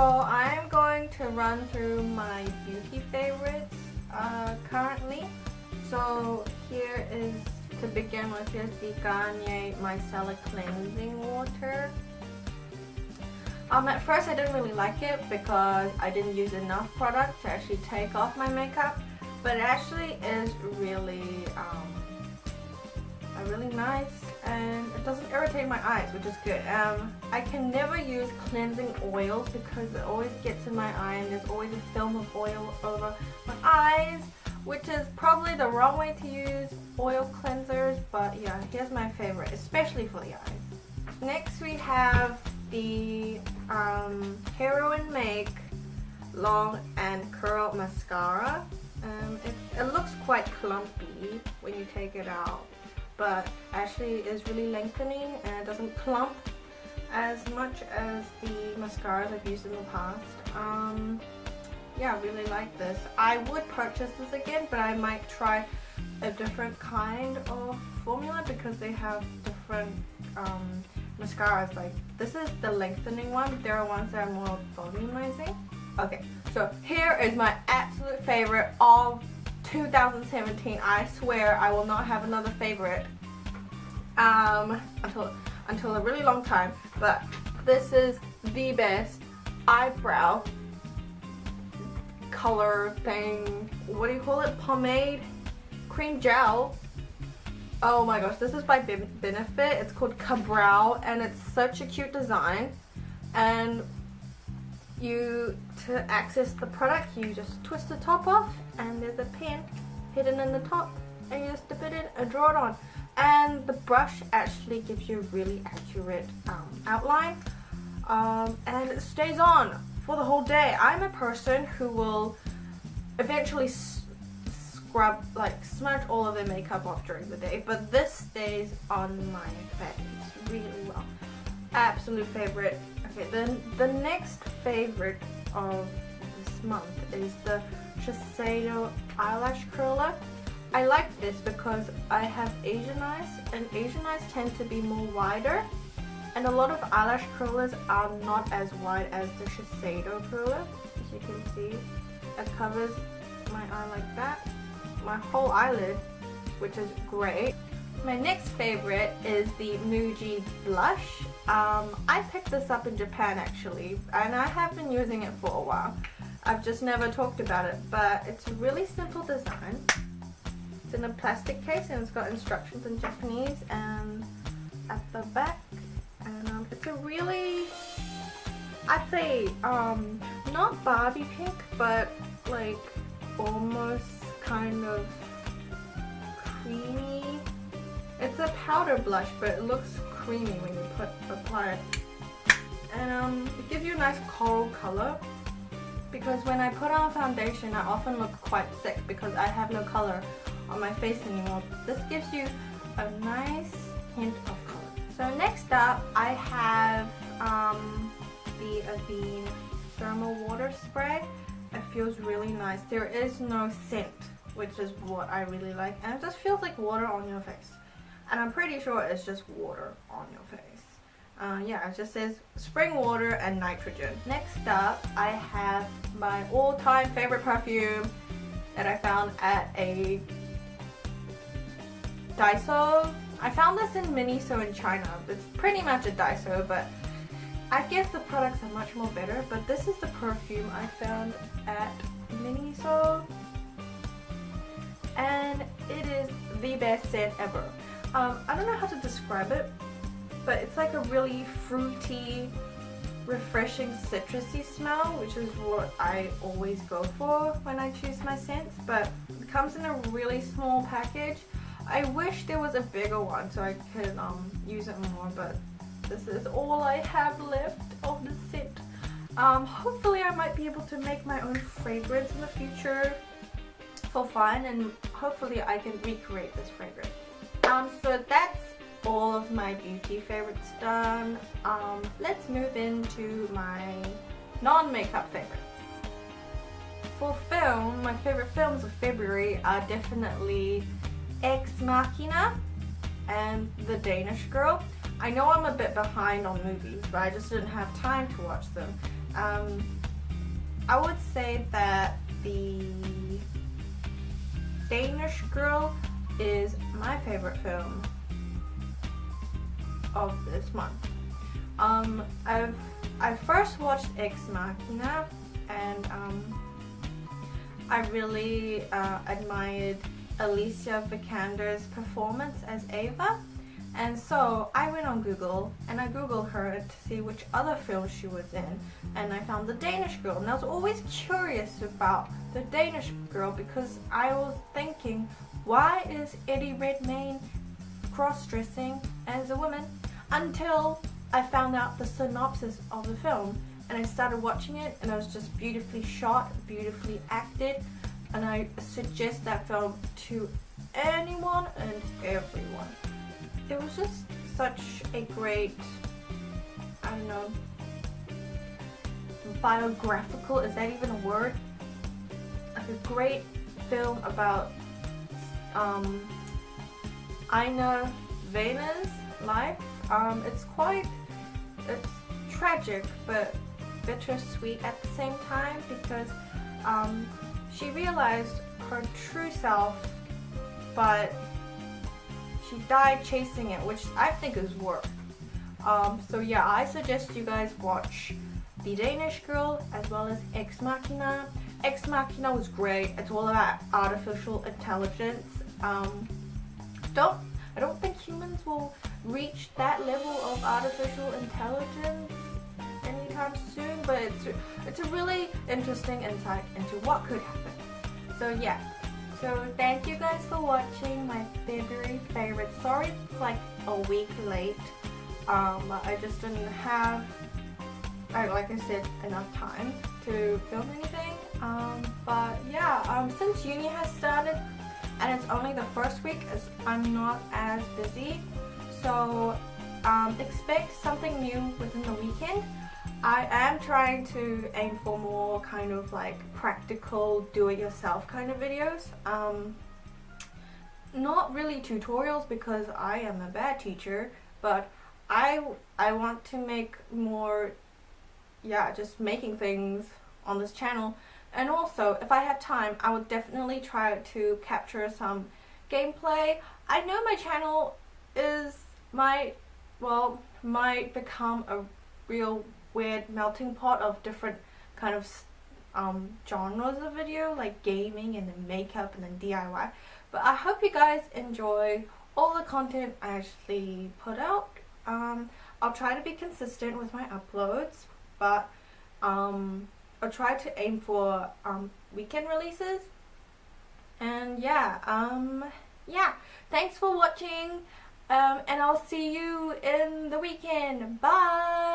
I'm going to run through my beauty favorites currently. So here is, to begin with, here's the Garnier Micellar Cleansing Water. At first I didn't really like it because I didn't use enough product to actually take off my makeup, but it actually is really really nice, and it doesn't irritate my eyes, which is good. I can never use cleansing oils because it always gets in my eye and there's always a film of oil over my eyes, which is probably the wrong way to use oil cleansers, but yeah, here's my favorite, especially for the eyes. Next we have the Hero and Make Long and Curl Mascara. It looks quite clumpy when you take it out, but actually is really lengthening and it doesn't clump as much as the mascaras I've used in the past. Yeah, I really like this. I would purchase this again, but I might try a different kind of formula because they have different mascaras. Like, this is the lengthening one. There are ones that are more volumizing. Okay, so here is my absolute favorite of 2017. I swear I will not have another favorite until a really long time, but this is the best eyebrow color thing. What do you call it? Pomade cream gel. Oh my gosh, this is by Benefit. It's called Cabral and it's such a cute design, and to access the product you just twist the top off and there's a pen hidden in the top and you just dip it in and draw it on, and the brush actually gives you a really accurate outline, and it stays on for the whole day. I'm a person who will eventually scrub, like smudge all of their makeup off during the day, but this stays on my face really well. Absolute favorite. Okay, then the next favorite of this month is the Shiseido eyelash curler. I like this because I have Asian eyes, and Asian eyes tend to be more wider, and a lot of eyelash curlers are not as wide as the Shiseido curler. As you can see, it covers my eye like that, my whole eyelid, which is great. My next favorite is the Muji blush. I picked this up in Japan actually, and I have been using it for a while. I've just never talked about it, but it's a really simple design. It's in a plastic case and it's got instructions in Japanese and at the back, and it's a really, I'd say, not Barbie pink, but like almost kind of creamy. It's a powder blush, but it looks creamy when you apply it. And it gives you a nice coral color, because when I put on foundation I often look quite thick because I have no color on my face anymore. This gives you a nice hint of color. So next up I have the Avene Thermal Water Spray. It feels really nice. There is no scent, which is what I really like, and it just feels like water on your face. And I'm pretty sure it's just water on your face. Yeah, it just says spring water and nitrogen. Next up, I have my all-time favorite perfume that I found at a Daiso. I found this in Miniso in China. It's pretty much a Daiso, but I guess the products are much more better. But this is the perfume I found at Miniso, and it is the best scent ever. I don't know how to describe it, but it's like a really fruity, refreshing, citrusy smell, which is what I always go for when I choose my scents, but it comes in a really small package. I wish there was a bigger one so I could use it more, but this is all I have left of the scent. Hopefully I might be able to make my own fragrance in the future for fun, and hopefully I can recreate this fragrance. So that's all of my beauty favorites done. Let's move into my non-makeup favorites. For film, my favorite films of February are definitely Ex Machina and The Danish Girl. I know I'm a bit behind on movies, but I just didn't have time to watch them. I would say that the Danish Girl is my favorite film of this month. I first watched Ex Machina, and I really admired Alicia Vikander's performance as Ava, and so I went on Google and I googled her to see which other films she was in, and I found The Danish Girl, and I was always curious about The Danish Girl because I was thinking, why is Eddie Redmayne cross-dressing as a woman? Until I found out the synopsis of the film, and I started watching it, and it was just beautifully shot, beautifully acted, and I suggest that film to anyone and everyone. It was just such a great, I don't know, biographical, is that even a word? Like a great film about Ina Vana's life. It's tragic but bittersweet at the same time because she realized her true self, but she died chasing it, which I think is work. So yeah, I suggest you guys watch The Danish Girl as well as Ex Machina. Ex Machina was great. It's all about artificial intelligence. I don't think humans will reach that level of artificial intelligence anytime soon, but it's a really interesting insight into what could happen. So yeah, so thank you guys for watching my February favorite. Sorry it's like a week late. I just didn't have, like I said, enough time to film anything. But yeah, since uni has started and it's only the first week, I'm not as busy. So expect something new within the weekend. I am trying to aim for more kind of like practical do-it-yourself kind of videos. Not really tutorials because I am a bad teacher, but I want to make more, yeah, just making things on this channel. And also, if I have time, I would definitely try to capture some gameplay. I know my channel might become a real weird melting pot of different kind of genres of video, like gaming and then makeup and then DIY. But I hope you guys enjoy all the content I actually put out. I'll try to be consistent with my uploads, but I'll try to aim for weekend releases. And yeah, thanks for watching, and I'll see you in the weekend. Bye!